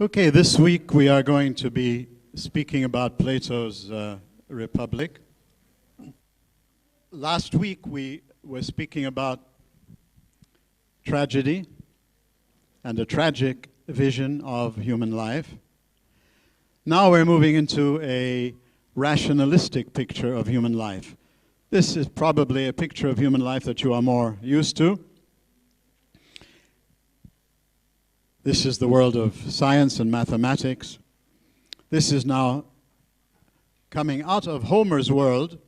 Okay, this week we are going to be speaking about Plato's Republic. Last week we were speaking about tragedy and a tragic vision of human life. Now we're moving into a rationalistic picture of human life. This is probably a picture of human life that you are more used to. This is the world of science and mathematics. This is now coming out of Homer's world.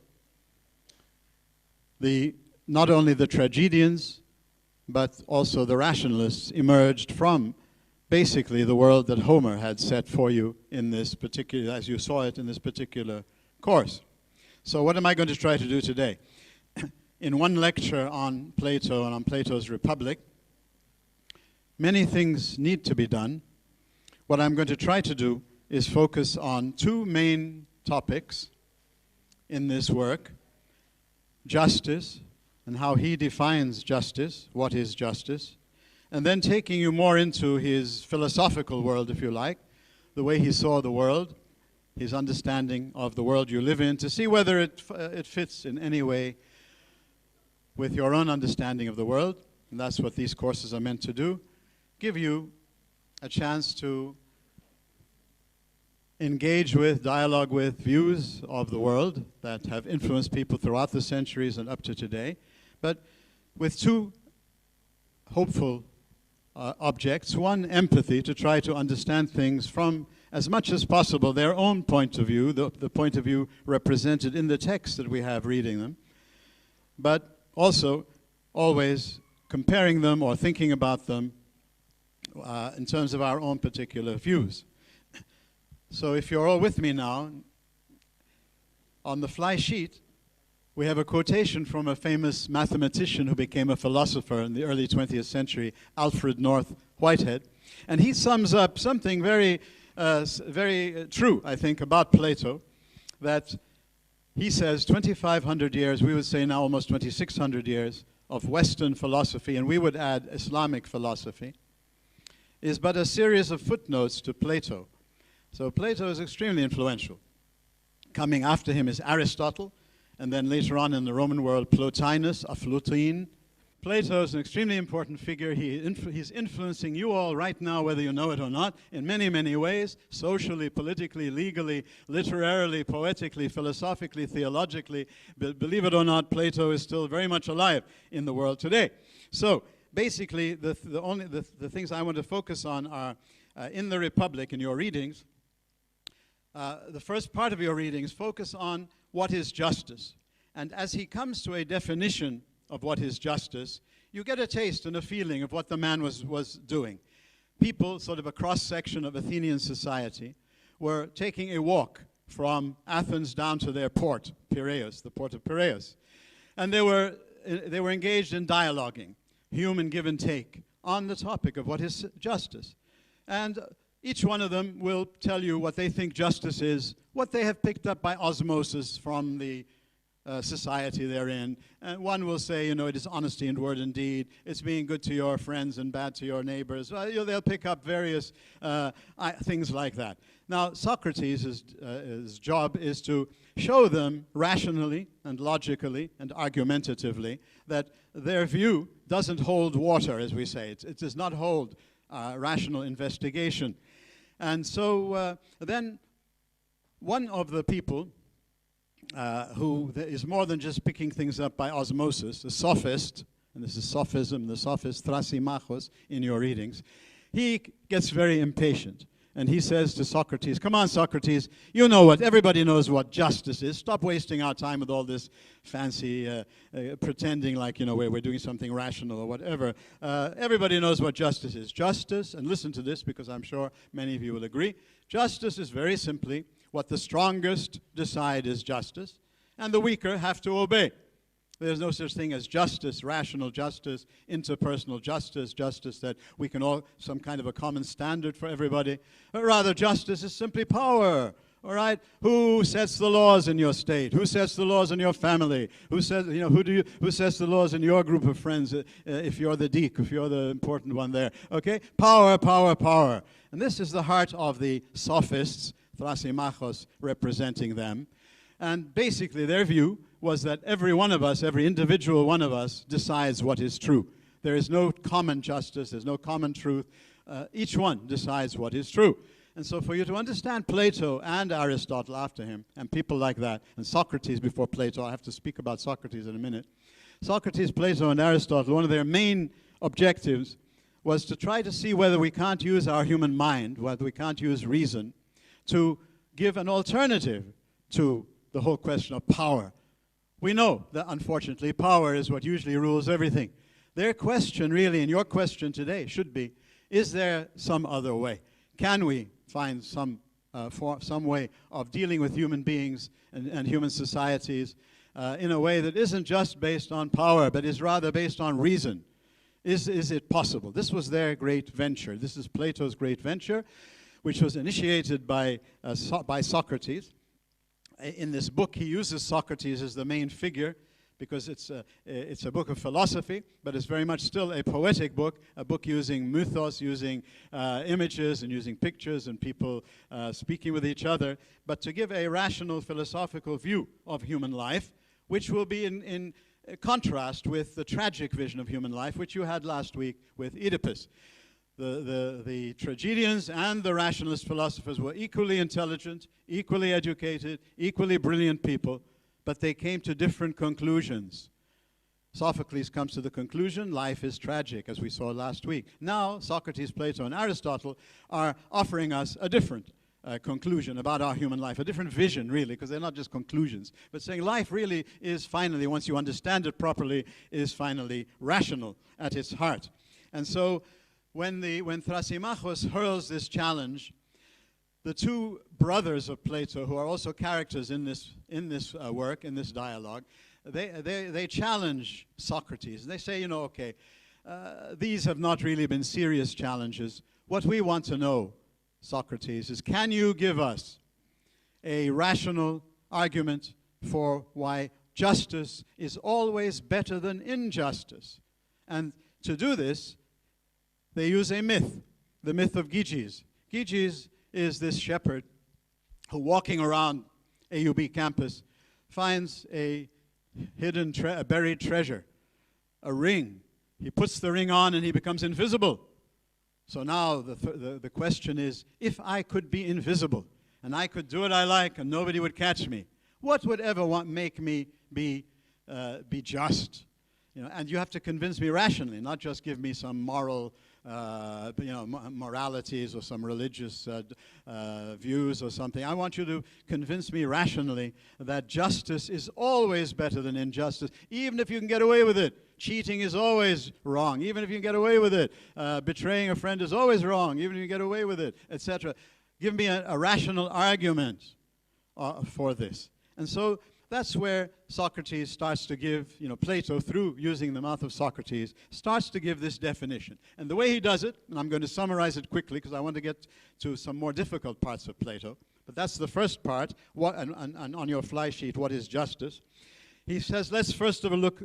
Not only the tragedians, but also the rationalists emerged from basically the world that Homer had set for you in this particular, as you saw it in this particular course. So what am I going to try to do today? In one lecture on Plato and on Plato's Republic, many things need to be done. What I'm going to try to do is focus on two main topics in this work: justice and how he defines justice, what is justice, and then taking you more into his philosophical world, if you like, the way he saw the world, his understanding of the world you live in, to see whether it fits in any way with your own understanding of the world. And that's what these courses are meant to do: give you a chance to engage with, dialogue with views of the world that have influenced people throughout the centuries and up to today, but with two hopeful objects. One, empathy, to try to understand things from, as much as possible, their own point of view, the point of view represented in the text that we have reading them, but also always comparing them or thinking about them in terms of our own particular views. So if you're all with me now, on the fly sheet, we have a quotation from a famous mathematician who became a philosopher in the early 20th century, Alfred North Whitehead. And he sums up something very true, I think, about Plato, that he says 2,500 years, we would say now almost 2,600 years, of Western philosophy, and we would add Islamic philosophy, is but a series of footnotes to Plato. So Plato is extremely influential. Coming after him is Aristotle, and then later on in the Roman world, Plotinus, Aflatun. Plato is an extremely important figure. He's influencing you all right now, whether you know it or not, in many, many ways: socially, politically, legally, literarily, poetically, philosophically, theologically. Believe it or not, Plato is still very much alive in the world today. So basically, the things I want to focus on are in the Republic, in your readings. The first part of your readings focus on what is justice. And as he comes to a definition of what is justice, you get a taste and a feeling of what the man was doing. People, sort of a cross-section of Athenian society, were taking a walk from Athens down to their port, Piraeus, the port of Piraeus. And they were engaged in dialoguing, human give and take, on the topic of what is justice. And each one of them will tell you what they think justice is, what they have picked up by osmosis from the society they're in. And one will say, it is honesty in word and deed, it's being good to your friends and bad to your neighbors. They'll pick up various things like that. Now, Socrates' his job is to show them rationally and logically and argumentatively that their view doesn't hold water, as we say. It does not hold rational investigation. And so then one of the people who is more than just picking things up by osmosis, the sophist, and this is sophism, the sophist, Thrasymachos, in your readings, he gets very impatient. And he says to Socrates, "Come on, Socrates, you know what, everybody knows what justice is. Stop wasting our time with all this fancy pretending like, we're doing something rational or whatever. Everybody knows what justice is. Justice," and listen to this because I'm sure many of you will agree, justice is very simply what the strongest decide is justice, and the weaker have to obey. There's no such thing as justice, rational justice, interpersonal justice, justice that we can all, some kind of a common standard for everybody. But rather, justice is simply power. All right? Who sets the laws in your state? Who sets the laws in your family? Who says, who sets the laws in your group of friends if you're the deek, if you're the important one there? Okay? Power, power, power. And this is the heart of the sophists, Thrasymachos representing them. And basically their view was that every one of us, every individual one of us, decides what is true. There is no common justice, there's no common truth. Each one decides what is true. And so for you to understand Plato and Aristotle after him, and people like that, and Socrates before Plato, I have to speak about Socrates in a minute. Socrates, Plato, and Aristotle, one of their main objectives was to try to see whether we can't use our human mind, whether we can't use reason, to give an alternative to the whole question of power. We know that, unfortunately, power is what usually rules everything. Their question, really, and your question today should be, is there some other way? Can we find some way of dealing with human beings and human societies in a way that isn't just based on power, but is rather based on reason? Is it possible? This was their great venture. This is Plato's great venture, which was initiated by Socrates. In this book, he uses Socrates as the main figure because it's a book of philosophy, but it's very much still a poetic book, a book using mythos, using images and using pictures and people speaking with each other, but to give a rational philosophical view of human life, which will be in contrast with the tragic vision of human life, which you had last week with Oedipus. The tragedians and the rationalist philosophers were equally intelligent, equally educated, equally brilliant people, but they came to different conclusions. Sophocles comes to the conclusion, life is tragic, as we saw last week. Now, Socrates, Plato, and Aristotle are offering us a different conclusion about our human life, a different vision, really, because they're not just conclusions, but saying life really is finally, once you understand it properly, is finally rational at its heart. And so, when Thrasymachos hurls this challenge, the two brothers of Plato, who are also characters in this work, in this dialogue, they challenge Socrates. They say, okay, these have not really been serious challenges. What we want to know, Socrates, is can you give us a rational argument for why justice is always better than injustice? And to do this, they use a myth, the myth of Gyges. Gyges is this shepherd who, walking around AUB campus, finds a hidden, a buried treasure, a ring. He puts the ring on and he becomes invisible. So now the question is, if I could be invisible and I could do what I like and nobody would catch me, what would ever make me be just? And you have to convince me rationally, not just give me some moral moralities or some religious views or something. I want you to convince me rationally that justice is always better than injustice, even if you can get away with it. Cheating is always wrong, even if you can get away with it. Betraying a friend is always wrong, even if you get away with it, etc. Give me a rational argument for this. And so that's where Socrates starts to give, Plato, through using the mouth of Socrates, starts to give this definition. And the way he does it, and I'm going to summarize it quickly because I want to get to some more difficult parts of Plato, but that's the first part, and on your fly sheet, what is justice? He says, let's first look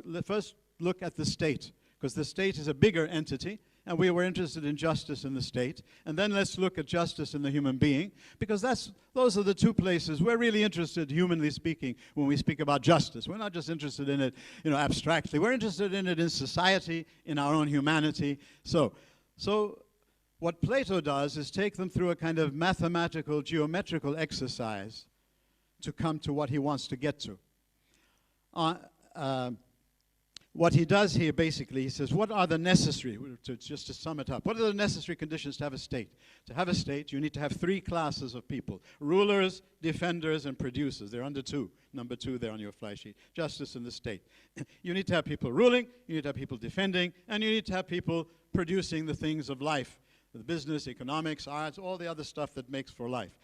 at the state, because the state is a bigger entity, and we were interested in justice in the state. And then let's look at justice in the human being, because those are the two places we're really interested, humanly speaking, when we speak about justice. We're not just interested in it, abstractly. We're interested in it in society, in our own humanity. So what Plato does is take them through a kind of mathematical, geometrical exercise to come to what he wants to get to. What he does here, basically, he says, what are the necessary, just to sum it up, what are the necessary conditions to have a state? To have a state, you need to have three classes of people: rulers, defenders, and producers. They're under two. Number two there on your fly sheet. Justice in the state. You need to have people ruling, you need to have people defending, and you need to have people producing the things of life. The business, economics, arts, all the other stuff that makes for life.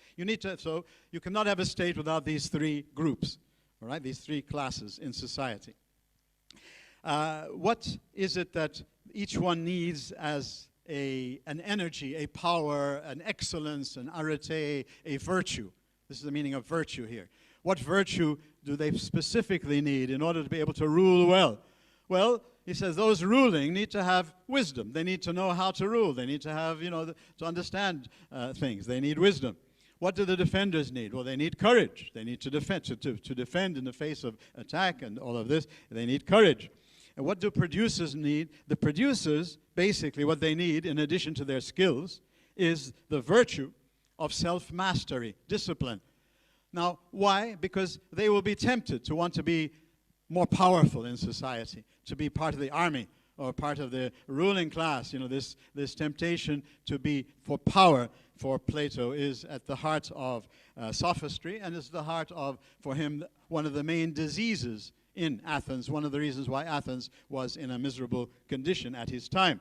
So you cannot have a state without these three groups, all right, these three classes in society. What is it that each one needs as an energy, a power, an excellence, an arete, a virtue? This is the meaning of virtue here. What virtue do they specifically need in order to be able to rule well? Well, he says those ruling need to have wisdom. They need to know how to rule. They need to have, to understand things. They need wisdom. What do the defenders need? Well, they need courage. They need to defend, to defend in the face of attack and all of this. They need courage. And what do producers need? The producers, basically what they need, in addition to their skills, is the virtue of self-mastery, discipline. Now, why? Because they will be tempted to want to be more powerful in society, to be part of the army or part of the ruling class. This temptation to be for power for Plato is at the heart of sophistry, and is the heart of, for him, one of the main diseases in Athens, one of the reasons why Athens was in a miserable condition at his time.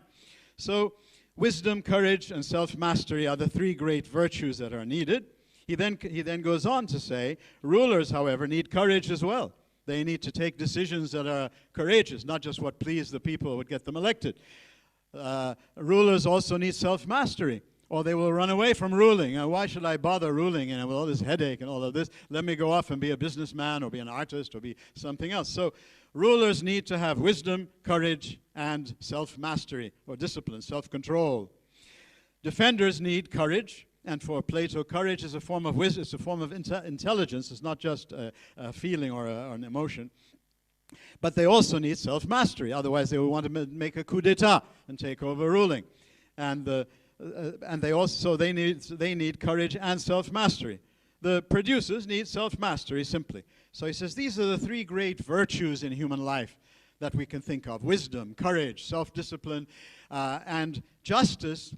So wisdom, courage, and self-mastery are the three great virtues that are needed. He then goes on to say, rulers, however, need courage as well. They need to take decisions that are courageous, not just what pleased the people would get them elected. Rulers also need self-mastery, or they will run away from ruling. Why should I bother ruling with all this headache and all of this? Let me go off and be a businessman or be an artist or be something else. So rulers need to have wisdom, courage, and self-mastery, or discipline, self-control. Defenders need courage. And for Plato, courage is a form of wisdom, it's a form of intelligence. It's not just a feeling or an emotion. But they also need self-mastery. Otherwise, they would want to make a coup d'etat and take over ruling. And they need courage and self-mastery. The producers need self-mastery simply. So he says these are the three great virtues in human life that we can think of: wisdom, courage, self-discipline, and justice.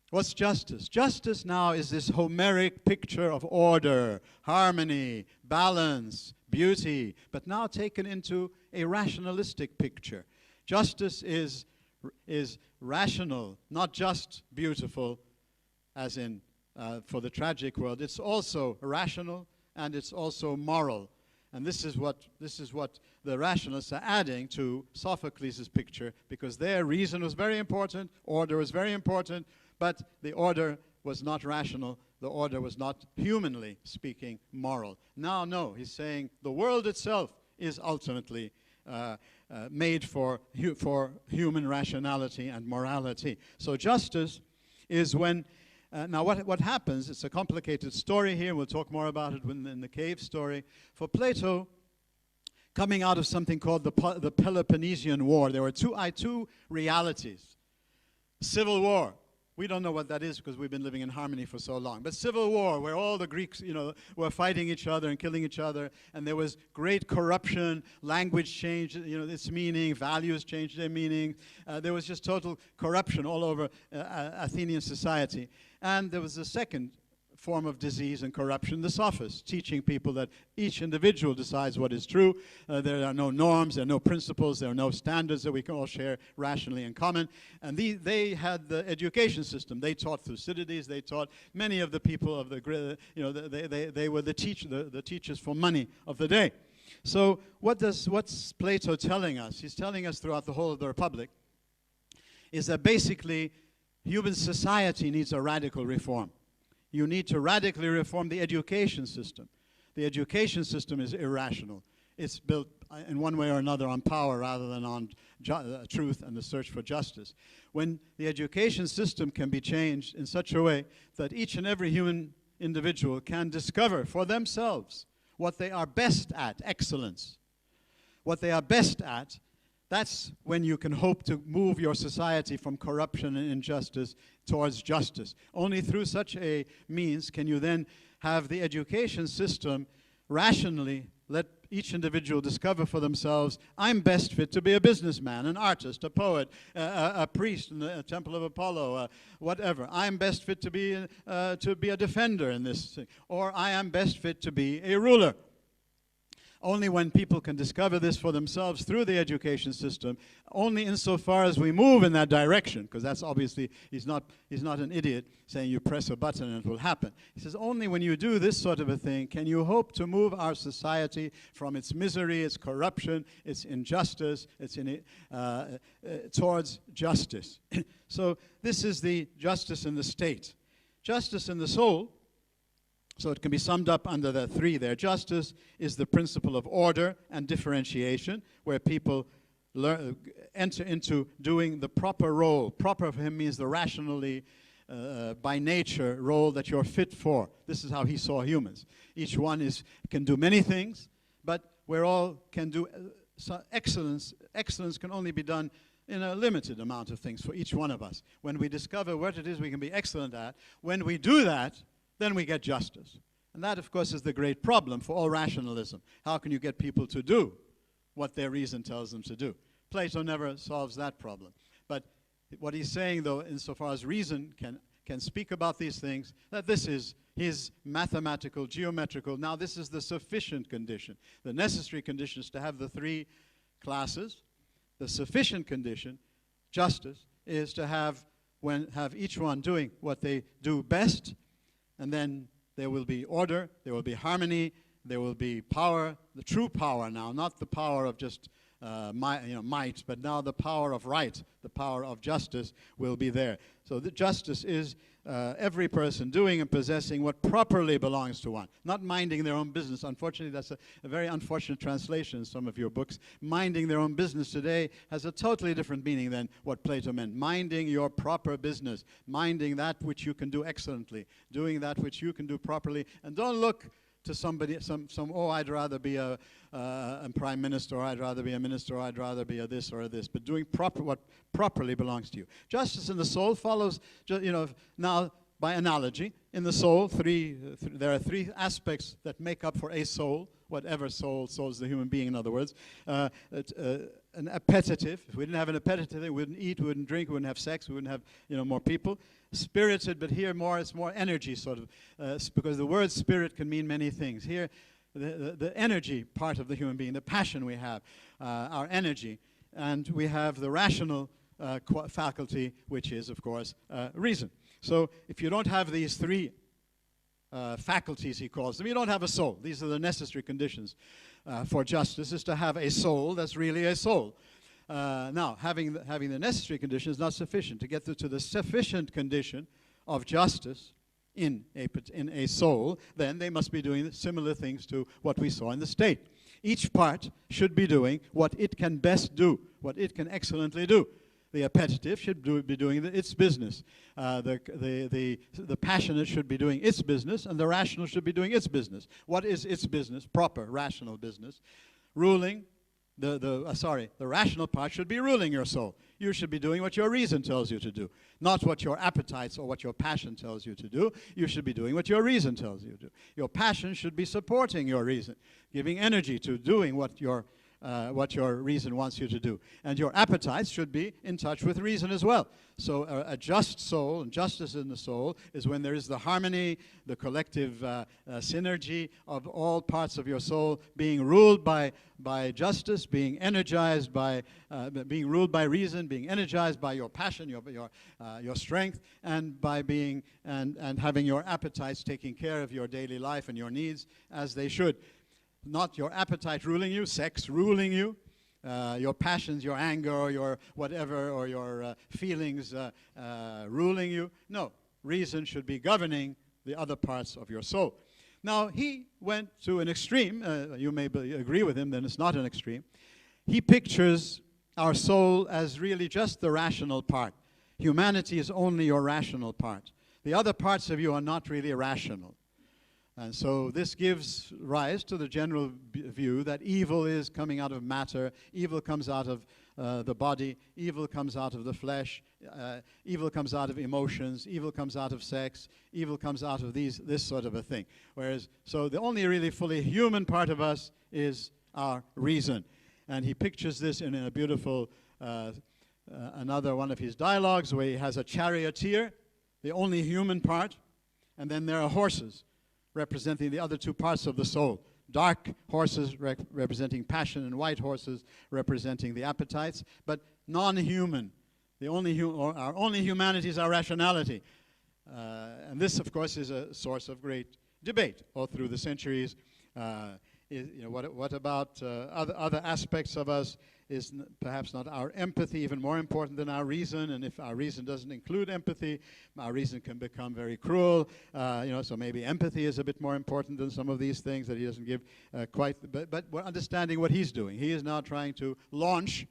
What's justice? Justice now is this Homeric picture of order, harmony, balance, beauty, but now taken into a rationalistic picture. Justice is rational, not just beautiful, as in for the tragic world. It's also rational and it's also moral. And this is what the rationalists are adding to Sophocles' picture, because their reason was very important, order was very important, but the order was not rational. The order was not, humanly speaking, moral. Now, no, he's saying the world itself is ultimately made for human rationality and morality. So justice is when, now what happens, it's a complicated story here, we'll talk more about it in the cave story. For Plato, coming out of something called the Peloponnesian War, there were two realities. Civil war. We don't know what that is because we've been living in harmony for so long. But civil war, where all the Greeks, were fighting each other and killing each other, and there was great corruption, language changed, its meaning, values changed their meaning. There was just total corruption all over Athenian society. And there was a second form of disease and corruption, the sophists, teaching people that each individual decides what is true. There are no norms, there are no principles, there are no standards that we can all share rationally in common. And they had the education system. They taught Thucydides, they taught many of the people of they were the teachers for money of the day. So what's Plato telling us? He's telling us throughout the whole of the Republic is that basically human society needs a radical reform. You need to radically reform the education system. The education system is irrational. It's built in one way or another on power rather than on truth and the search for justice. When the education system can be changed in such a way that each and every human individual can discover for themselves what they are best at, excellence, what they are best at, that's when you can hope to move your society from corruption and injustice towards justice. Only through such a means can you then have the education system rationally let each individual discover for themselves, I'm best fit to be a businessman, an artist, a poet, a priest in the Temple of Apollo, whatever. I'm best fit to be a defender in this thing. Or I am best fit to be a ruler. Only when people can discover this for themselves through the education system, only insofar as we move in that direction, because that's obviously, he's not an idiot saying you press a button and it will happen. He says only when you do this sort of a thing can you hope to move our society from its misery, its corruption, its injustice, towards justice. So this is the justice in the state. Justice in the soul. So it can be summed up under the three there. Justice is the principle of order and differentiation, where people enter into doing the proper role. Proper for him means the rationally, by nature, role that you're fit for. This is how he saw humans. Each one can do many things, but we're all can do so excellence. Excellence can only be done in a limited amount of things for each one of us. When we discover what it is we can be excellent at, when we do that, then we get justice. And that, of course, is the great problem for all rationalism. How can you get people to do what their reason tells them to do? Plato never solves that problem. But what he's saying, though, insofar as reason can speak about these things, that this is his mathematical, geometrical. Now, this is the sufficient condition. The necessary condition is to have the three classes. The sufficient condition, justice, is to have each one doing what they do best, and then there will be order, there will be harmony, there will be power, the true power now, not the power of just might, but now the power of right, the power of justice will be there. So the justice is every person doing and possessing what properly belongs to one, not minding their own business. Unfortunately, that's a very unfortunate translation in some of your books. Minding their own business today has a totally different meaning than what Plato meant. Minding your proper business, minding that which you can do excellently, doing that which you can do properly, and don't look to somebody, I'd rather be a prime minister, or I'd rather be a minister, or I'd rather be a this or a this, but doing what properly belongs to you. Justice in the soul follows, now by analogy, in the soul, there are three aspects that make up for a soul, whatever soul is the human being, in other words. An appetitive. If we didn't have an appetitive, we wouldn't eat, we wouldn't drink, we wouldn't have sex, we wouldn't have more people. Spirited, but here it's more energy, sort of, because the word spirit can mean many things. Here, the energy part of the human being, the passion we have, our energy, and we have the rational faculty, which is, of course, reason. So if you don't have these three faculties, he calls them, you don't have a soul. These are the necessary conditions for justice, is to have a soul that's really a soul. Now, having the necessary condition is not sufficient. To get to the sufficient condition of justice in a soul, then they must be doing similar things to what we saw in the state. Each part should be doing what it can best do, what it can excellently do. The appetitive should be doing its business. The passionate should be doing its business, and the rational should be doing its business. What is its business? Proper, rational business. Ruling, the rational part should be ruling your soul. You should be doing what your reason tells you to do, not what your appetites or what your passion tells you to do. You should be doing what your reason tells you to do. Your passion should be supporting your reason, giving energy to doing what your reason wants you to do. And your appetites should be in touch with reason as well. So a just soul, and justice in the soul, is when there is the harmony, the collective synergy of all parts of your soul being ruled by justice, being energized by, being ruled by reason, being energized by your passion, your strength, and by being, and having your appetites taking care of your daily life and your needs as they should. Not your appetite ruling you, sex ruling you, your passions, your anger, or your whatever, or your feelings ruling you. No, reason should be governing the other parts of your soul. Now, he went to an extreme. You may agree with him, then it's not an extreme. He pictures our soul as really just the rational part. Humanity is only your rational part. The other parts of you are not really rational. And so this gives rise to the general view that evil is coming out of matter, evil comes out of the body, evil comes out of the flesh, evil comes out of emotions, evil comes out of sex, evil comes out of this sort of a thing. Whereas, so the only really fully human part of us is our reason. And he pictures this in a beautiful, another one of his dialogues where he has a charioteer, the only human part, and then there are horses, representing the other two parts of the soul. Dark horses representing passion, and white horses representing the appetites, but non-human. Our only humanity is our rationality. And this, of course, is a source of great debate all through the centuries What about other aspects of us? Is perhaps not our empathy even more important than our reason? And if our reason doesn't include empathy, our reason can become very cruel. So maybe empathy is a bit more important than some of these things that he doesn't give quite. But we're understanding what he's doing. He is now trying to launch,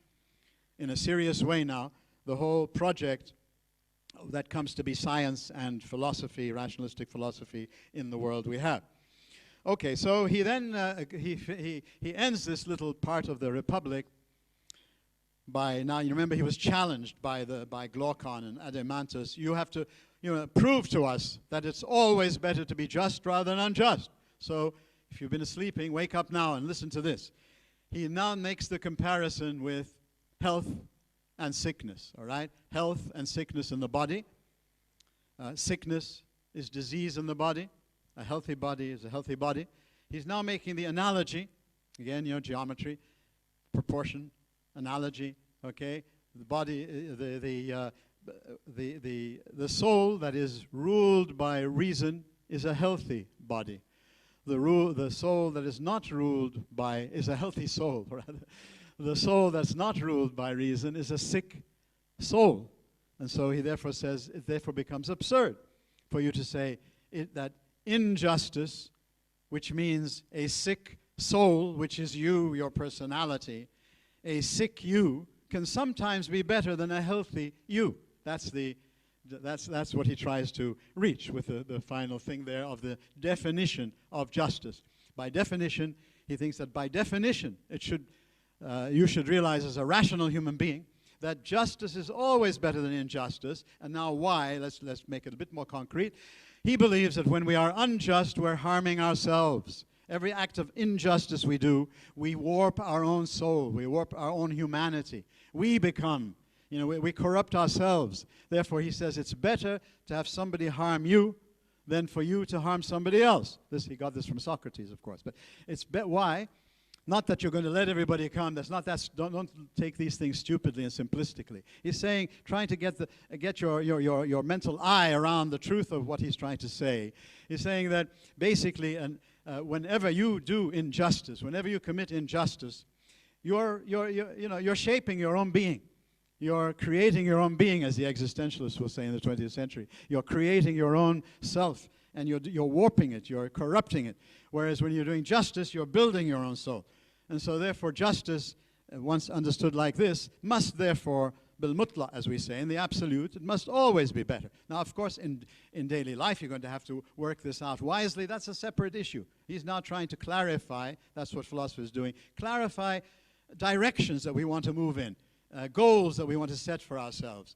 in a serious way now, the whole project that comes to be science and philosophy, rationalistic philosophy in the world we have. Okay, so he then he ends this little part of the Republic by, now you remember he was challenged by Glaucon and Adeimantus. You have to prove to us that it's always better to be just rather than unjust. So if you've been sleeping, wake up now and listen to this. He now makes the comparison with health and sickness, all right? Health and sickness in the body. Sickness is disease in the body. A healthy body is a healthy body. He's now making the analogy, again, geometry, proportion, analogy, okay? The body, the soul that is ruled by reason is a healthy body. The soul that is not ruled by, is a healthy soul, rather. The soul that's not ruled by reason is a sick soul. And so he therefore says, it therefore becomes absurd for you to say that injustice, which means a sick soul, which is you, your personality, a sick you can sometimes be better than a healthy you. That's what he tries to reach with the final thing there of the definition of justice. By definition, he thinks that by definition, you should realize as a rational human being that justice is always better than injustice. And now why? Let's make it a bit more concrete. He believes that when we are unjust, we're harming ourselves. Every act of injustice we do, we warp our own soul. We warp our own humanity. We become, we corrupt ourselves. Therefore, he says it's better to have somebody harm you than for you to harm somebody else. He got this from Socrates, of course. But why? Not that you're going to let everybody come. Don't take these things stupidly and simplistically. He's saying, trying to get your mental eye around the truth of what he's trying to say. He's saying that basically, whenever you do injustice, whenever you commit injustice, you're shaping your own being. You're creating your own being, as the existentialists will say in the 20th century. You're creating your own self, and you're warping it, you're corrupting it. Whereas when you're doing justice, you're building your own soul. And so therefore justice, once understood like this, must therefore, bil mutla, as we say, in the absolute, it must always be better. Now, of course, in daily life, you're going to have to work this out wisely. That's a separate issue. He's now trying to clarify, that's what philosophy is doing, clarify directions that we want to move in. Goals that we want to set for ourselves.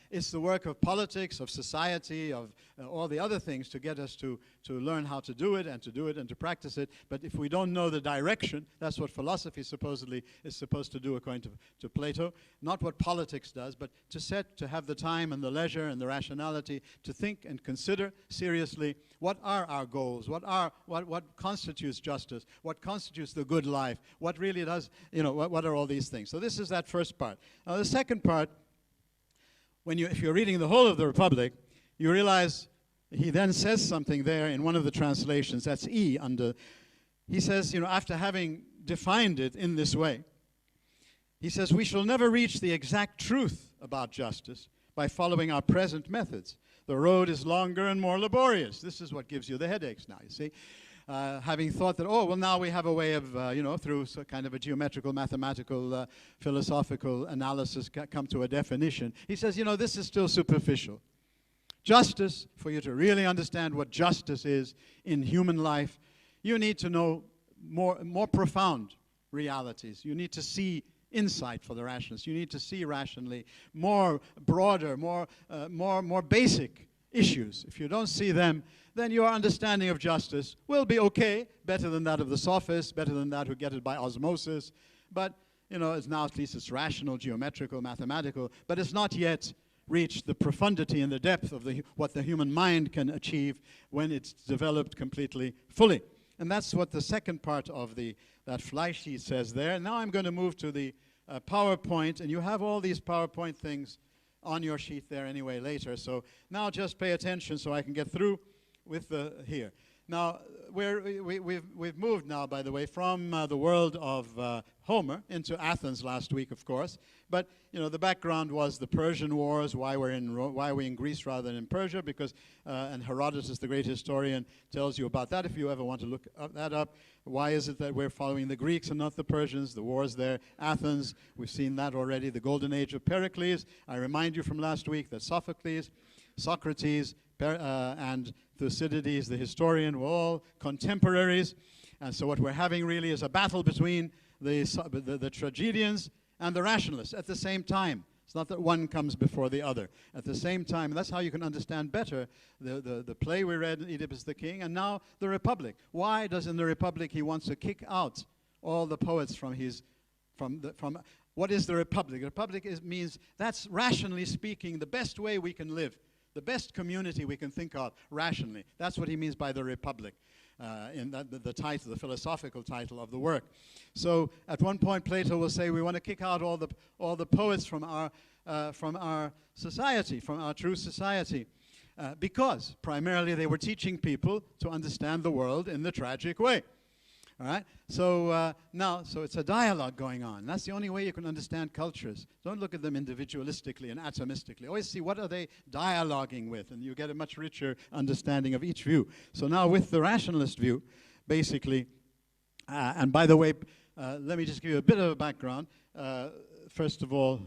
It's the work of politics, of society, of all the other things to get us to learn how to do it and to practice it. But if we don't know the direction, that's what philosophy supposedly is supposed to do according to Plato. Not what politics does, but to have the time and the leisure and the rationality to think and consider seriously what are our goals, what constitutes justice, what constitutes the good life, what really does, what are all these things. So this is that first part. Now the second part, if you're reading the whole of the Republic, you realize he then says something there in one of the translations, that's E under, he says, after having defined it in this way, he says, we shall never reach the exact truth about justice by following our present methods. The road is longer and more laborious. This is what gives you the headaches now, you see. Having thought that, now we have a way of, through kind of a geometrical, mathematical, philosophical analysis, come to a definition. He says, this is still superficial. Justice, for you to really understand what justice is in human life, you need to know more profound realities. You need to see insight for the rationalists. You need to see rationally more broader, more basic issues. If you don't see them, then your understanding of justice will be okay, better than that of the sophists, better than that who get it by osmosis. But, it's now at least it's rational, geometrical, mathematical, but it's not yet reached the profundity and the depth of what the human mind can achieve when it's developed completely fully. And that's what the second part of that fly sheet says there. Now I'm going to move to the PowerPoint, and you have all these PowerPoint things on your sheet there anyway later. So now just pay attention so I can get through with here. Now, we've moved now, by the way, from the world of Homer into Athens last week, of course. But the background was the Persian Wars. Why we're in Greece rather than in Persia? Because and Herodotus, the great historian, tells you about that. If you ever want to look that up, why is it that we're following the Greeks and not the Persians? The wars there, Athens. We've seen that already. The golden age of Pericles. I remind you from last week that Sophocles, Socrates, and Thucydides, the historian, were all contemporaries. And so what we're having really is a battle between the tragedians and the rationalists at the same time. It's not that one comes before the other. At the same time, and that's how you can understand better the play we read, Oedipus the King, and now the Republic. Why does in the Republic he wants to kick out all the poets from what is the Republic? The Republic means that's, rationally speaking, the best way we can live. The best community we can think of rationally. That's what he means by the Republic, in the title, the philosophical title of the work. So at one point, Plato will say, we want to kick out all the poets from our society, from our true society, because primarily they were teaching people to understand the world in the tragic way. All right? So so it's a dialogue going on. That's the only way you can understand cultures. Don't look at them individualistically and atomistically. Always see what are they dialoguing with, and you get a much richer understanding of each view. So now with the rationalist view, basically, and by the way, let me just give you a bit of a background. First of all,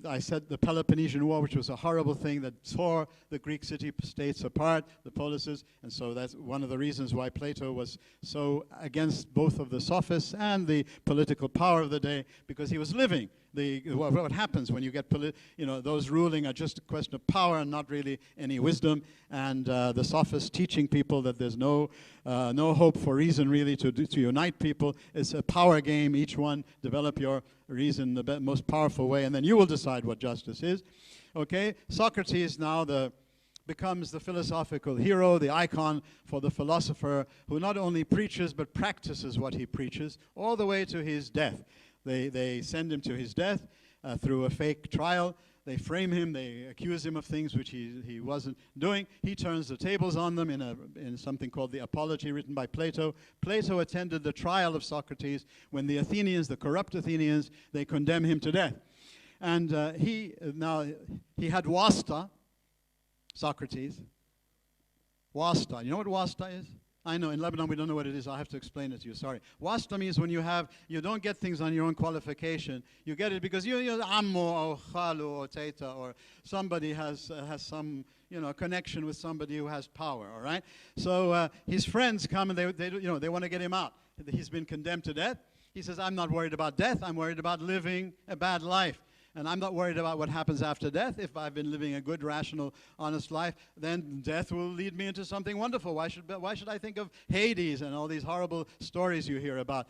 I said the Peloponnesian War, which was a horrible thing that tore the Greek city-states apart, the polises, and so that's one of the reasons why Plato was so against both of the sophists and the political power of the day, because he was living what happens when you get those ruling are just a question of power and not really any wisdom, and the sophists teaching people that there's no hope for reason really to unite people. It's a power game. Each one develop your reason the most powerful way, and then you will decide what justice is. Okay, Socrates now becomes the philosophical hero, the icon for the philosopher who not only preaches but practices what he preaches all the way to his death. They send him to his death through a fake trial. They frame him. They accuse him of things which he wasn't doing. He turns the tables on them in something called the Apology, written by Plato. Plato attended the trial of Socrates when the Athenians, the corrupt Athenians, they condemn him to death. And he had wasta, Socrates. Wasta. You know what wasta is? I know, in Lebanon we don't know what it is. I'll have to explain it to you, sorry. Wasta means when you don't get things on your own qualification. You get it because you're ammo or khalu or teta, or somebody has some connection with somebody who has power, all right? So his friends come and they want to get him out. He's been condemned to death. He says, I'm not worried about death. I'm worried about living a bad life. And I'm not worried about what happens after death. If I've been living a good, rational, honest life, then death will lead me into something wonderful. Why should I think of Hades and all these horrible stories you hear about?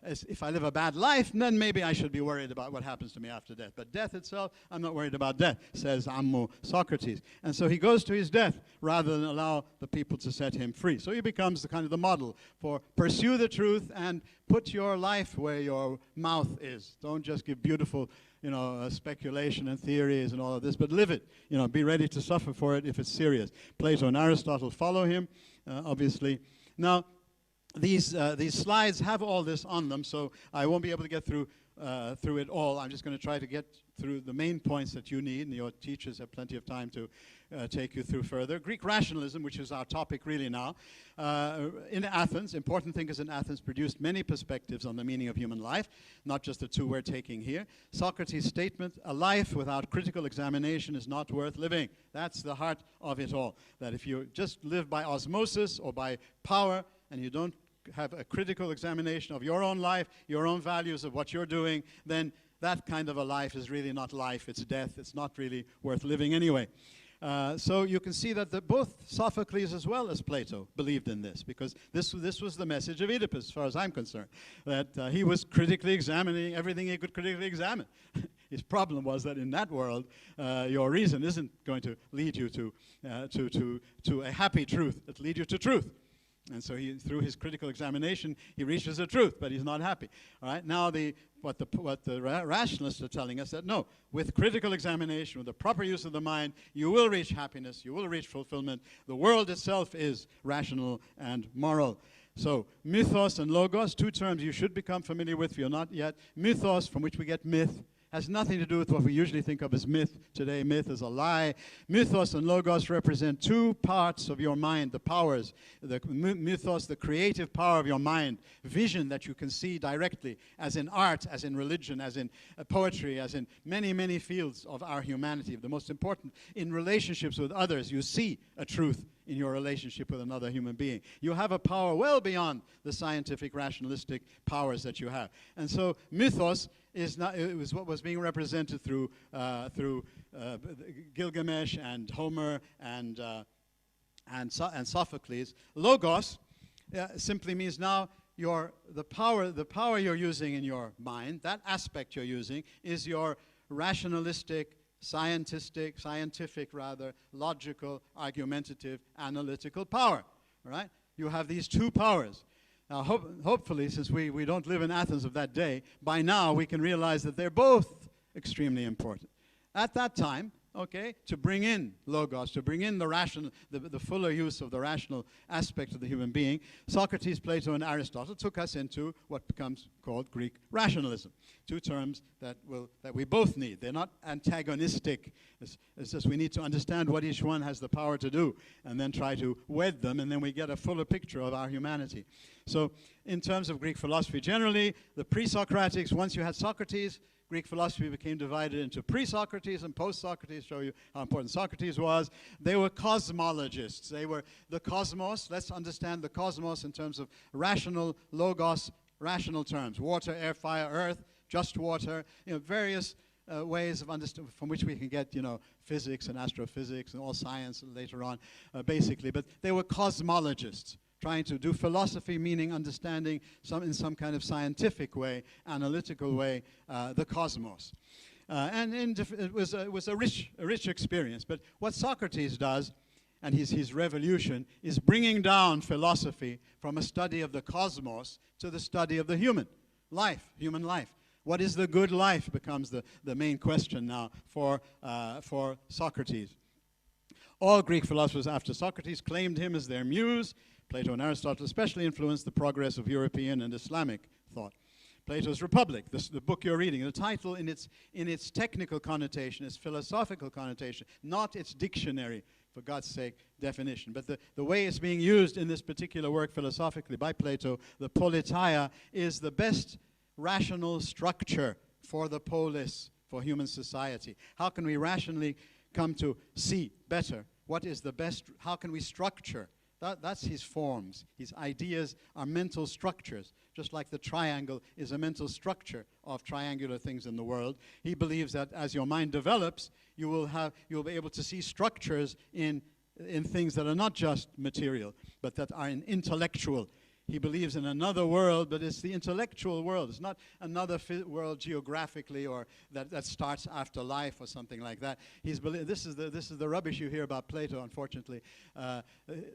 If I live a bad life, then maybe I should be worried about what happens to me after death. But death itself, I'm not worried about death, says Ammo Socrates. And so he goes to his death rather than allow the people to set him free. So he becomes the model for pursue the truth and put your life where your mouth is. Don't just give beautiful speculation and theories and all of this, but live it. Be ready to suffer for it if it's serious. Plato and Aristotle follow him, obviously. Now, these slides have all this on them, so I won't be able to get through it all. I'm just going to try to get through the main points that you need, and your teachers have plenty of time to take you through further. Greek rationalism, which is our topic really now, in Athens, important thinkers in Athens produced many perspectives on the meaning of human life, not just the two we're taking here. Socrates' statement, a life without critical examination is not worth living. That's the heart of it all, that if you just live by osmosis or by power and you don't have a critical examination of your own life, your own values of what you're doing, then that kind of a life is really not life, it's death. It's not really worth living anyway. So you can see that both Sophocles as well as Plato believed in this, because this was the message of Oedipus, as far as I'm concerned, that he was critically examining everything he could critically examine. His problem was that in that world, your reason isn't going to lead you to a happy truth. It'll lead you to truth. And so through his critical examination, he reaches the truth, but he's not happy. All right. Now, what the rationalists are telling us that no, with critical examination, with the proper use of the mind, you will reach happiness, you will reach fulfillment. The world itself is rational and moral. So, mythos and logos, two terms you should become familiar with if you're not yet. Mythos, from which we get myth, has nothing to do with what we usually think of as myth today. Myth is a lie. Mythos and logos represent two parts of your mind, the powers. The mythos, the creative power of your mind, vision that you can see directly, as in art, as in religion, as in poetry, as in many, many fields of our humanity. The most important, in relationships with others, you see a truth in your relationship with another human being. You have a power well beyond the scientific, rationalistic powers that you have. And so mythos is what was being represented through Gilgamesh and Homer and Sophocles. Logos simply means now the power you're using in your mind, that aspect you're using, is your rationalistic, scientific, logical, argumentative, analytical power. Right? You have these two powers. Now, hopefully, since we don't live in Athens of that day, by now we can realize that they're both extremely important. At that time, okay, to bring in logos, to bring in the rational, the fuller use of the rational aspect of the human being, Socrates, Plato, and Aristotle took us into what becomes called Greek rationalism. Two terms that we both need. They're not antagonistic. It's just we need to understand what each one has the power to do and then try to wed them, and then we get a fuller picture of our humanity. So in terms of Greek philosophy generally, the pre-Socratics, once you had Socrates, Greek philosophy became divided into pre-Socrates and post-Socrates, show you how important Socrates was. They were cosmologists. They were the cosmos. Let's understand the cosmos in terms of rational logos, rational terms. Water, air, fire, earth, just water, various ways of understanding from which we can get, physics and astrophysics and all science later on, basically. But they were cosmologists, trying to do philosophy, meaning understanding in some kind of scientific way, analytical way, the cosmos. And it was a rich experience. But what Socrates does, and his revolution, is bringing down philosophy from a study of the cosmos to the study of the human life. What is the good life becomes the main question now for Socrates. All Greek philosophers after Socrates claimed him as their muse. Plato and Aristotle especially influenced the progress of European and Islamic thought. Plato's Republic, the book you're reading, the title in its technical connotation, its philosophical connotation, not its dictionary, for God's sake, definition. But the way it's being used in this particular work philosophically by Plato, the politeia, is the best rational structure for the polis, for human society. How can we rationally come to see better? What is the best? How can we structure? That's his forms. His ideas are mental structures, just like the triangle is a mental structure of triangular things in the world. He believes that as your mind develops, you'll be able to see structures in things that are not just material, but that are intellectual. He believes in another world, but it's the intellectual world. It's not another world geographically or that starts after life or something like that. This is the rubbish you hear about Plato, unfortunately.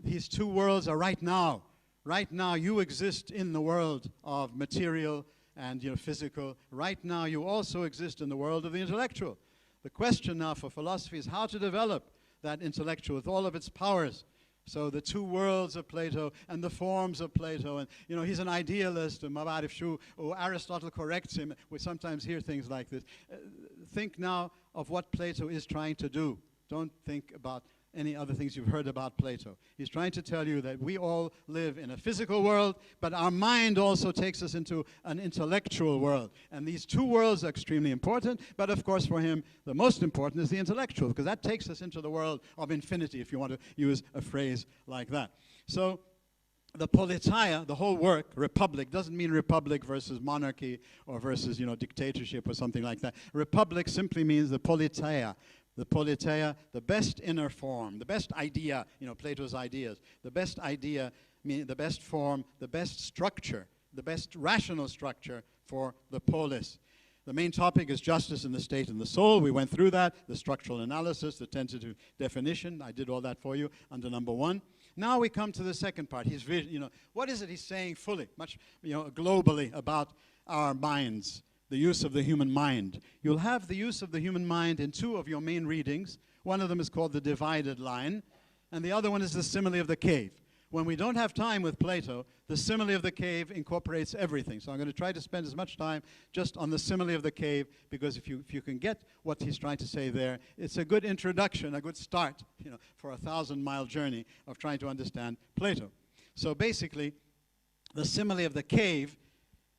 These two worlds are right now. Right now you exist in the world of material and physical. Right now you also exist in the world of the intellectual. The question now for philosophy is how to develop that intellectual with all of its powers. So the two worlds of Plato and the forms of Plato, and he's an idealist, Aristotle corrects him. We sometimes hear things like this. Think now of what Plato is trying to do. Don't think about any other things you've heard about Plato. He's trying to tell you that we all live in a physical world, but our mind also takes us into an intellectual world. And these two worlds are extremely important, but of course for him, the most important is the intellectual, because that takes us into the world of infinity, if you want to use a phrase like that. So the politeia, the whole work, republic, doesn't mean republic versus monarchy or versus, dictatorship or something like that. Republic simply means the politeia. The politeia, the best inner form, the best idea, Plato's ideas, the best idea, meaning the best form, the best structure, the best rational structure for the polis. The main topic is justice in the state and the soul. We went through that, the structural analysis, the tentative definition. I did all that for you under number 1. Now we come to the second part. What is it he's saying fully, much, globally about our minds, the use of the human mind? You'll have the use of the human mind in two of your main readings. One of them is called the divided line, and the other one is the simile of the cave. When we don't have time with Plato, the simile of the cave incorporates everything. So I'm going to try to spend as much time just on the simile of the cave, because if you can get what he's trying to say there, it's a good introduction, a good start, for a 1,000-mile journey of trying to understand Plato. So basically, the simile of the cave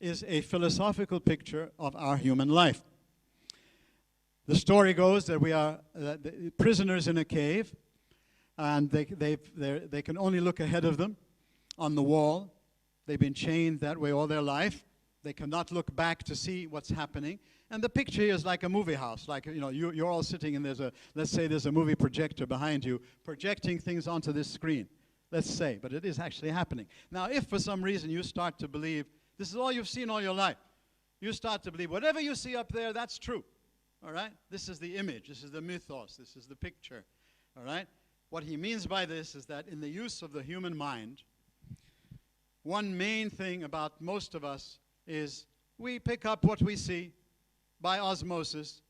is a philosophical picture of our human life. The story goes that we are prisoners in a cave, and they can only look ahead of them on the wall. They've been chained that way all their life. They cannot look back to see what's happening. And the picture here is like a movie house. Like, you're all sitting and let's say there's a movie projector behind you projecting things onto this screen. Let's say, but it is actually happening. Now, if for some reason you start to believe this is all you've seen all your life, you start to believe whatever you see up there, that's true. All right? This is the image. This is the mythos. This is the picture. All right? What he means by this is that in the use of the human mind, one main thing about most of us is we pick up what we see by osmosis.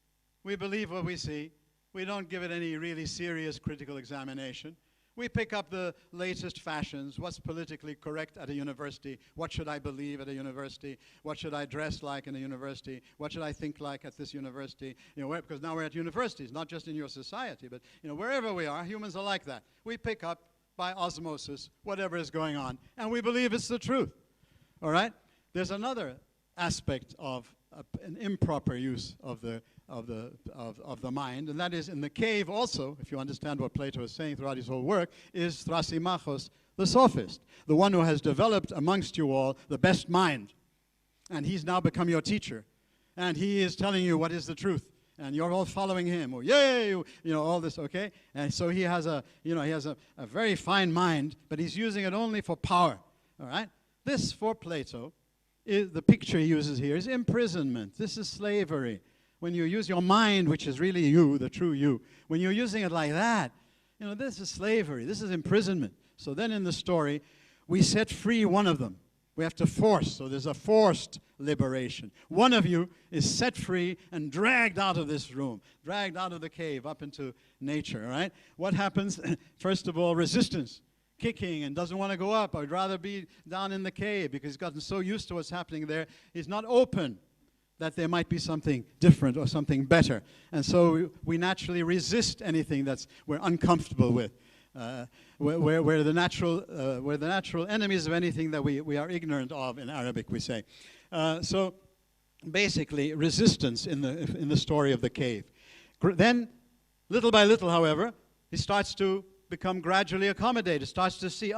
We believe what we see. We don't give it any really serious critical examination. We pick up the latest fashions, what's politically correct at a university, what should I believe at a university, what should I dress like in a university, what should I think like at this university, because now we're at universities, not just in your society, but wherever we are, humans are like that. We pick up by osmosis whatever is going on, and we believe it's the truth, all right? There's another aspect of an improper use of the mind, and that is in the cave also, if you understand what Plato is saying throughout his whole work, is Thrasymachos, the sophist, the one who has developed amongst you all the best mind, and he's now become your teacher, and he is telling you what is the truth, and you're all following him, or yay, all this, okay? And so he has a very fine mind, but he's using it only for power, all right? This, for Plato, the picture he uses here is imprisonment. This is slavery. When you use your mind, which is really you, the true you, when you're using it like that, this is slavery. This is imprisonment. So then in the story, we set free one of them. We have to force. So there's a forced liberation. One of you is set free and dragged out of this room, dragged out of the cave up into nature, all right? What happens? First of all, resistance. Kicking and doesn't want to go up. I'd rather be down in the cave because he's gotten so used to what's happening there. He's not open that there might be something different or something better. And so we naturally resist anything we're uncomfortable with. We're the natural enemies of anything that we are ignorant of, in Arabic we say. So basically resistance in the story of the cave. Then, little by little, however, he starts to become gradually accommodated, starts to see,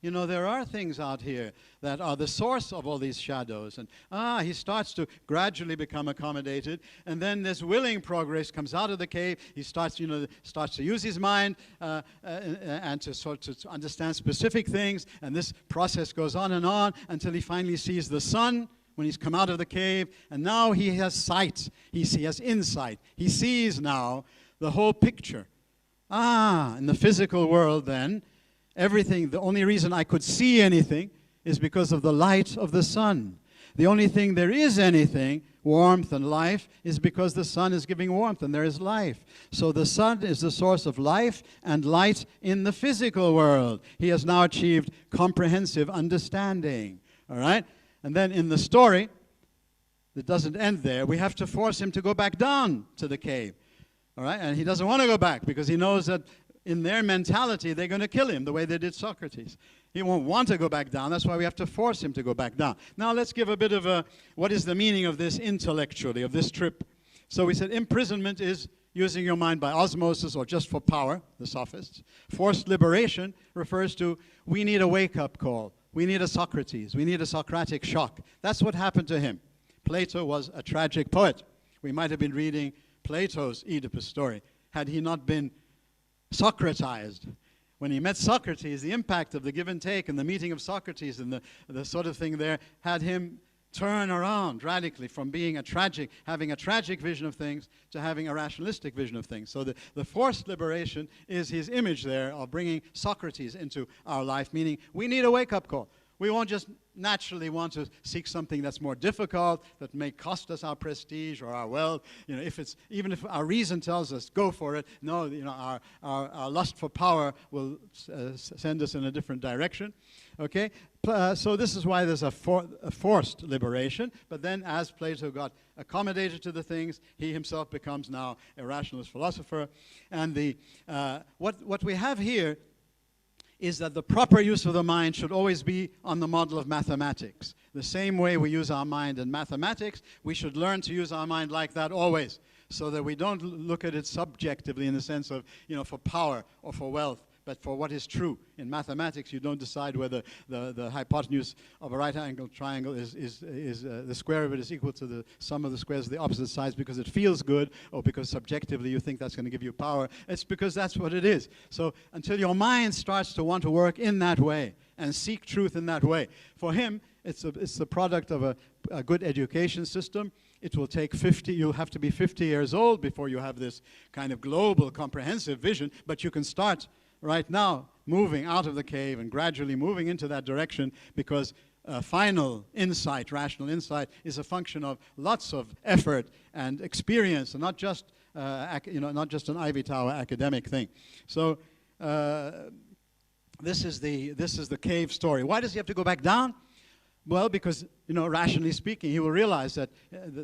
there are things out here that are the source of all these shadows. And he starts to gradually become accommodated. And then this willing progress comes out of the cave. He starts to use his mind and to understand specific things. And this process goes on until he finally sees the sun when he's come out of the cave. And now he has sight. He has insight. He sees now the whole picture. In the physical world then, everything, the only reason I could see anything is because of the light of the sun. The only thing there is anything, warmth and life, is because the sun is giving warmth and there is life. So the sun is the source of life and light in the physical world. He has now achieved comprehensive understanding. All right? And then in the story, it doesn't end there. We have to force him to go back down to the cave. All right? And he doesn't want to go back because he knows that in their mentality, they're going to kill him the way they did Socrates. He won't want to go back down. That's why we have to force him to go back down. Now let's give a bit of what is the meaning of this intellectually, of this trip. So we said imprisonment is using your mind by osmosis or just for power, the sophists. Forced liberation refers to we need a wake-up call. We need a Socrates. We need a Socratic shock. That's what happened to him. Plato was a tragic poet. We might have been reading Plato's Oedipus story had he not been Socratized. When he met Socrates, the impact of the give and take and the meeting of Socrates and the sort of thing there had him turn around radically from being having a tragic vision of things to having a rationalistic vision of things. So the forced liberation is his image there of bringing Socrates into our life, meaning we need a wake-up call. We won't just naturally want to seek something that's more difficult, that may cost us our prestige or our wealth. Even if our reason tells us go for it, no, our lust for power will send us in a different direction. Okay, so this is why there's a forced liberation. But then, as Plato got accommodated to the things, he himself becomes now a rationalist philosopher. And what we have here is that the proper use of the mind should always be on the model of mathematics. The same way we use our mind in mathematics, we should learn to use our mind like that always, so that we don't look at it subjectively in the sense of, for power or for wealth, but for what is true. In mathematics, you don't decide whether the hypotenuse of a right-angled triangle is the square of it is equal to the sum of the squares of the opposite sides because it feels good or because subjectively you think that's going to give you power. It's because that's what it is. So until your mind starts to want to work in that way and seek truth in that way, for him, it's the product of a good education system. It will take you'll have to be 50 years old before you have this kind of global, comprehensive vision, but you can start right now moving out of the cave and gradually moving into that direction, because final insight, rational insight, is a function of lots of effort and experience, and not just an Ivy Tower academic thing. So this is the cave story. Why does he have to go back down? Well, because, rationally speaking, he will realize that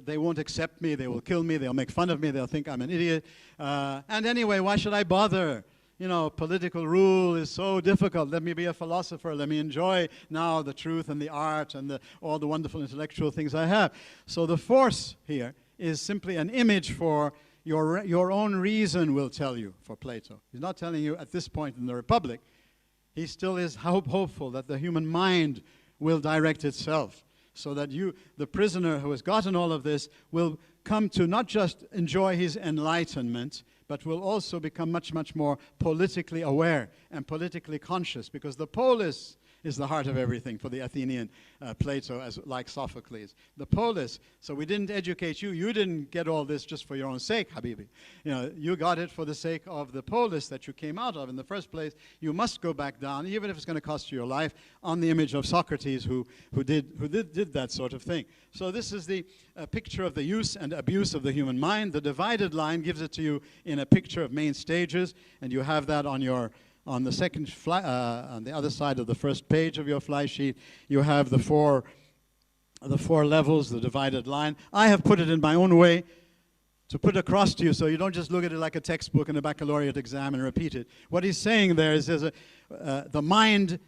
they won't accept me, they will kill me, they'll make fun of me, they'll think I'm an idiot. And anyway, why should I bother? Political rule is so difficult. Let me be a philosopher. Let me enjoy now the truth and the art and all the wonderful intellectual things I have. So the force here is simply an image for your own reason will tell you, for Plato. He's not telling you at this point in the Republic. He still is hopeful that the human mind will direct itself, so that the prisoner who has gotten all of this, will come to not just enjoy his enlightenment, but will also become much, much more politically aware and politically conscious, because the polis is the heart of everything for the Athenian Plato, like Sophocles. The polis. So we didn't educate you. You didn't get all this just for your own sake, Habibi. You got it for the sake of the polis that you came out of in the first place. You must go back down, even if it's going to cost you your life, on the image of Socrates, who did that sort of thing. So this is the picture of the use and abuse of the human mind. The divided line gives it to you in a picture of main stages, and you have that on the second on the other side of the first page of your fly sheet. You have the four levels, the divided line. I have put it in my own way to put across to you, so you don't just look at it like a textbook in a baccalaureate exam and repeat it. What he's saying there is the mind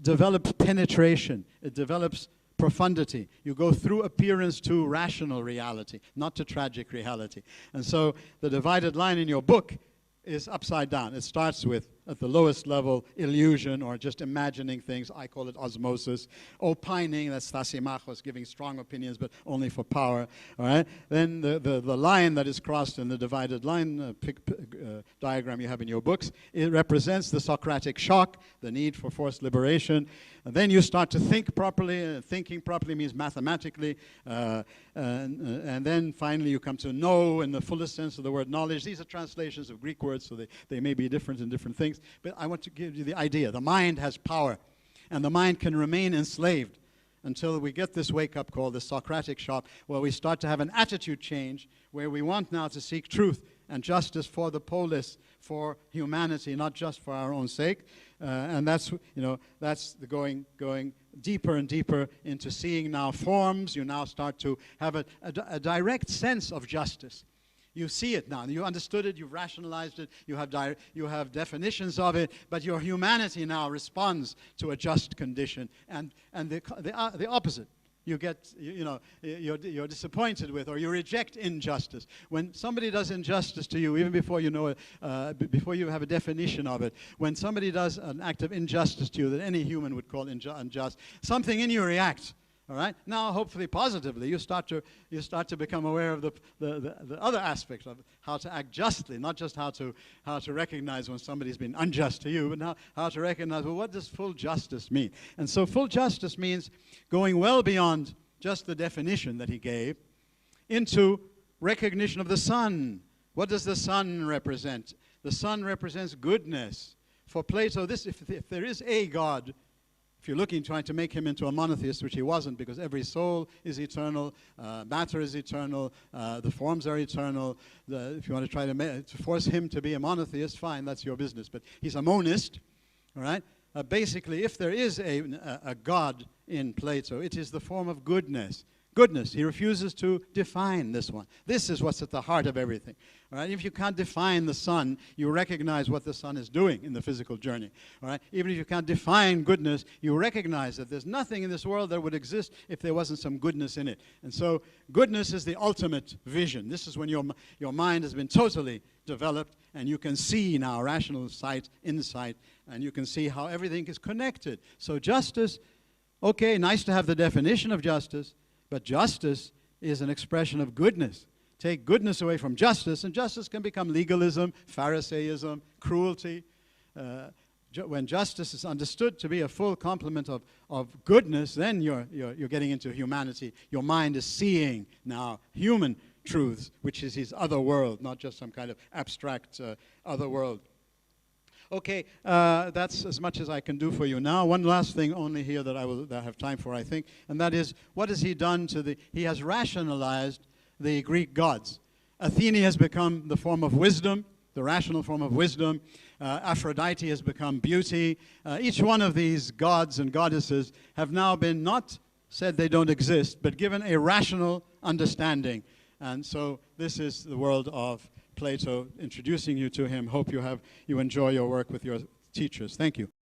develops penetration. It develops profundity. You go through appearance to rational reality, not to tragic reality. And so the divided line in your book is upside down. It starts with, at the lowest level, illusion, or just imagining things. I call it osmosis. Opining, that's Thasimachos, giving strong opinions, but only for power. All right. Then the line that is crossed in the divided line diagram you have in your books, it represents the Socratic shock, the need for forced liberation. And then you start to think properly. Thinking properly means mathematically. And then finally you come to know in the fullest sense of the word knowledge. These are translations of Greek words, so they may be different in different things. But I want to give you the idea. The mind has power, and the mind can remain enslaved until we get this wake-up call, this Socratic shock, where we start to have an attitude change, where we want now to seek truth and justice for the polis, for humanity, not just for our own sake. And that's the going deeper and deeper into seeing now forms. You now start to have a direct sense of justice. You see it now. You understood it. You've rationalized it. You have definitions of it. But your humanity now responds to a just condition, and the opposite. You're disappointed with, or you reject injustice. When somebody does injustice to you, even before you know it, before you have a definition of it, when somebody does an act of injustice to you that any human would call unjust, something in you reacts. All right. Now, hopefully, positively, you start to become aware of the other aspect of how to act justly, not just how to recognize when somebody's been unjust to you, but how to recognize, well, what does full justice mean? And so, full justice means going well beyond just the definition that he gave, into recognition of the sun. What does the sun represent? The sun represents goodness. For Plato, if there is a God, if you're trying to make him into a monotheist, which he wasn't, because every soul is eternal, matter is eternal, the forms are eternal. If you want to try to force him to be a monotheist, fine, that's your business. But he's a monist, all right? Basically, if there is a God in Plato, it is the form of goodness. Goodness. He refuses to define this one. This is what's at the heart of everything. All right? If you can't define the sun, you recognize what the sun is doing in the physical journey. All right? Even if you can't define goodness, you recognize that there's nothing in this world that would exist if there wasn't some goodness in it. And so goodness is the ultimate vision. This is when your mind has been totally developed, and you can see now rational sight, insight, and you can see how everything is connected. So justice, okay, nice to have the definition of justice, but justice is an expression of goodness. Take goodness away from justice, and justice can become legalism, Pharisaism, cruelty. When justice is understood to be a full complement of goodness, then you're getting into humanity. Your mind is seeing now human truths, which is his other world, not just some kind of abstract other world. Okay, that's as much as I can do for you now. One last thing only here that I have time for, I think, and that is, what has he done he has rationalized the Greek gods. Athene has become the form of wisdom, the rational form of wisdom. Aphrodite has become beauty. Each one of these gods and goddesses have now been not said they don't exist, but given a rational understanding. And so this is the world of Plato, introducing you to him. Hope you enjoy your work with your teachers. Thank you.